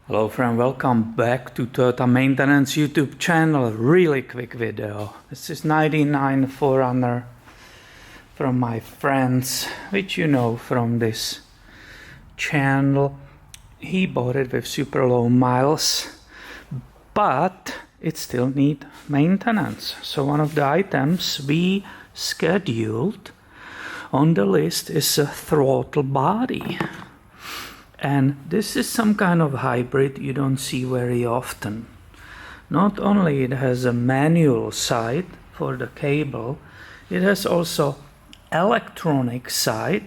Hello friend, welcome back to Toyota Maintenance YouTube channel. Really quick video. This is 99 4Runner from my friends, which you know from this channel. He bought it with super low miles, but it still needs maintenance. So one of the items we scheduled on the list is a throttle body. And this is some kind of hybrid you don't see very often. Not only it has a manual side for the cable, it has also electronic side.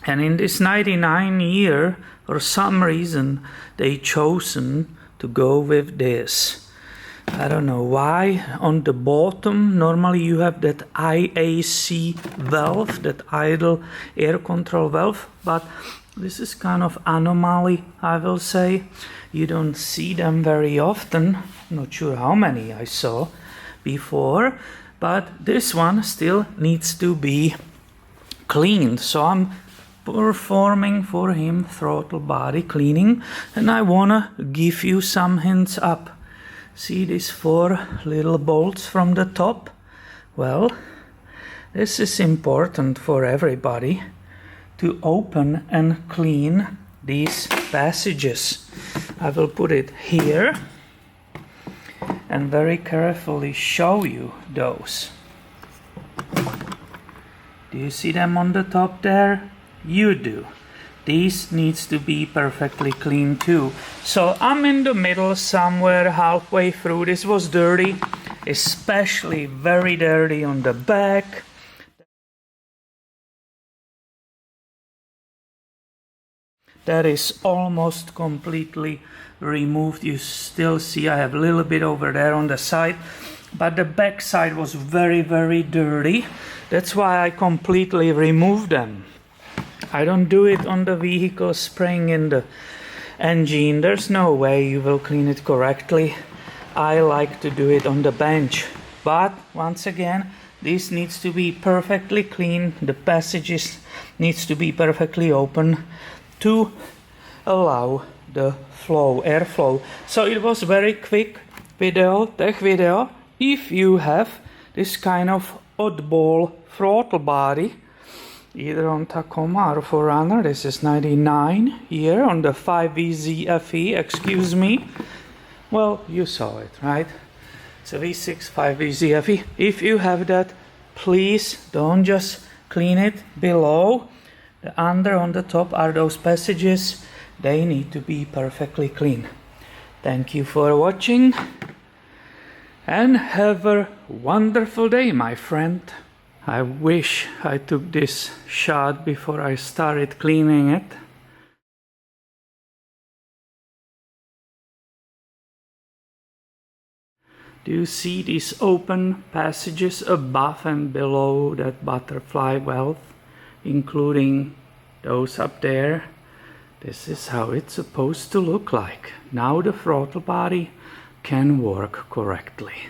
And in this 99 year, for some reason, they chosen to go with this. I don't know why. On the bottom, normally you have that IAC valve, that idle air control valve, but this is kind of anomaly, I will say. You don't see them very often. Not sure how many I saw before, but this one still needs to be cleaned. So I'm performing for him throttle body cleaning, and I wanna give you some hints up. See these 4 little bolts from the top? Well, this is important for everybody to open and clean these passages. I will put it here and very carefully show you those. Do you see them on the top there? You do. These needs to be perfectly clean too. So I'm in the middle somewhere halfway through. This was dirty, especially very dirty on the back. That is almost completely removed. You still see I have a little bit over there on the side, but the back side was very dirty. That's why I completely removed them. I don't do it on the vehicle, spraying in the engine. There's no way you will clean it correctly. I like to do it on the bench. But once again, this needs to be perfectly clean. The passages needs to be perfectly open to allow the flow, airflow. So it was very quick video, tech video. If you have this kind of oddball throttle body, either on Tacoma or 4Runner, this is 99 here on the 5VZFE, excuse me. Well, you saw it, right? It's a V6 5VZFE. If you have that, please don't just clean it below. The under on the top are those passages. They need to be perfectly clean. Thank you for watching and have a wonderful day, my friend. I wish I took this shot before I started cleaning it. Do you see these open passages above and below that butterfly valve, including those up there? This is how it's supposed to look like. Now the throttle body can work correctly.